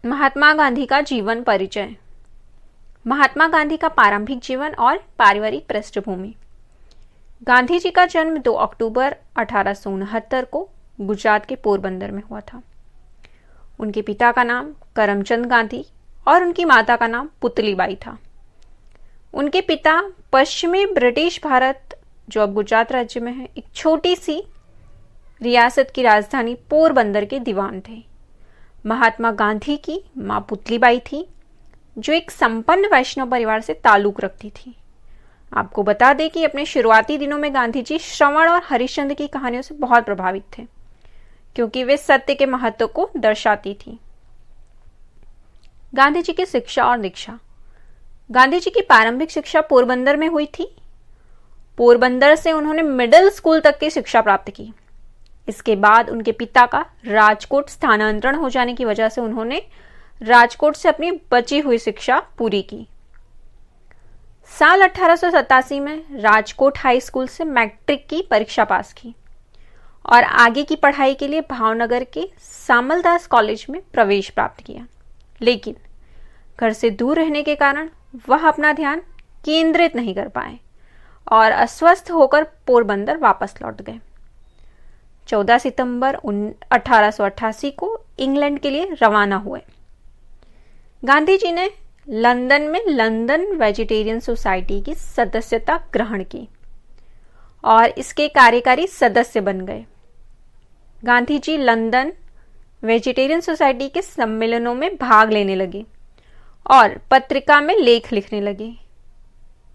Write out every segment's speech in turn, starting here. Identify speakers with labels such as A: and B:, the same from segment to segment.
A: महात्मा गांधी का जीवन परिचय। महात्मा गांधी का प्रारंभिक जीवन और पारिवारिक पृष्ठभूमि। गांधी जी का जन्म 2 अक्टूबर 1869 को गुजरात के पोरबंदर में हुआ था। उनके पिता का नाम करमचंद गांधी और उनकी माता का नाम पुतलीबाई था। उनके पिता पश्चिमी ब्रिटिश भारत, जो अब गुजरात राज्य में है, एक छोटी सी रियासत की राजधानी पोरबंदर के दीवान थे। महात्मा गांधी की मां पुतलीबाई थी, जो एक संपन्न वैष्णव परिवार से ताल्लुक रखती थी। आपको बता दें कि अपने शुरुआती दिनों में गांधी जी श्रवण और हरिश्चंद्र की कहानियों से बहुत प्रभावित थे, क्योंकि वे सत्य के महत्व को दर्शाती थी। गांधी जी की शिक्षा और दीक्षा। गांधी जी की प्रारंभिक शिक्षा पोरबंदर में हुई थी। पोरबंदर से उन्होंने मिडिल स्कूल तक की शिक्षा प्राप्त की। इसके बाद उनके पिता का राजकोट स्थानांतरण हो जाने की वजह से उन्होंने राजकोट से अपनी बची हुई शिक्षा पूरी की। साल 1887 में राजकोट हाई स्कूल से मैट्रिक की परीक्षा पास की और आगे की पढ़ाई के लिए भावनगर के सामलदास कॉलेज में प्रवेश प्राप्त किया। लेकिन घर से दूर रहने के कारण वह अपना ध्यान केंद्रित नहीं कर पाए और अस्वस्थ होकर पोरबंदर वापस लौट गए। 14 सितंबर 1888 को इंग्लैंड के लिए रवाना हुए। गांधी जी ने लंदन में लंदन वेजिटेरियन सोसाइटी की सदस्यता ग्रहण की और इसके कार्यकारी सदस्य बन गए। Gandhi ji London vegetarian society के सम्मेलनों में भाग लेने लगे और पत्रिका में लेख लिखने लगे।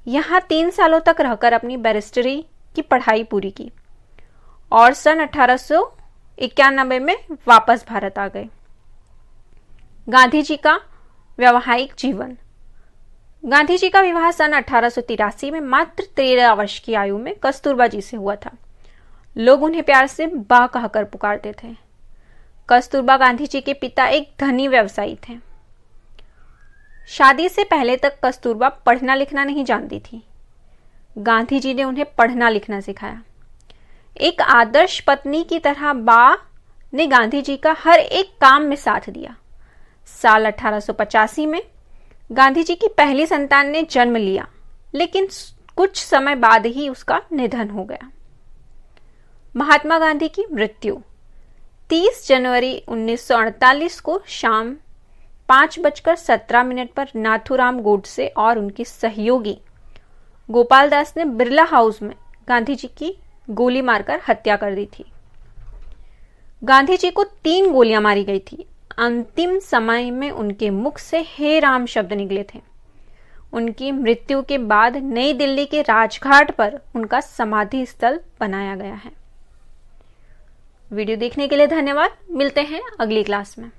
A: यहां 3 सालों तक रहकर अपनी बैरिस्टरी की पढ़ाई पूरी की और सन 1891 में वापस भारत आ गए। गांधी जी का वैवाहिक जीवन। गांधी जी का विवाह सन 1883 में मात्र 13 वर्ष की आयु में कस्तूरबा जी से हुआ था। लोग उन्हें प्यार से बा कहकर पुकारते थे। कस्तूरबा गांधी जी के पिता एक धनी व्यवसायी थे। शादी से पहले तक कस्तूरबा पढ़ना लिखना नहीं जानती थी। गांधी जी ने उन्हें पढ़ना लिखना सिखाया। एक आदर्श पत्नी की तरह बा ने गांधी जी का हर एक काम में साथ दिया। साल 1885 में गांधी जी की पहली संतान ने जन्म लिया, लेकिन कुछ समय बाद ही उसका निधन हो गया। महात्मा गांधी की मृत्यु। 30 जनवरी 1948 को शाम 5:17 पर नाथूराम गोडसे और उनकी सहयोगी गोपाल दास ने बिरला हाउस में गांधी जी की गोली मारकर हत्या कर दी थी। गांधी जी को 3 गोलियां मारी गई थी। अंतिम समय में उनके मुख से हे राम शब्द निकले थे। उनकी मृत्यु के बाद नई दिल्ली के राजघाट पर उनका समाधि स्थल बनाया गया है। वीडियो देखने के लिए धन्यवाद। मिलते हैं अगली क्लास में।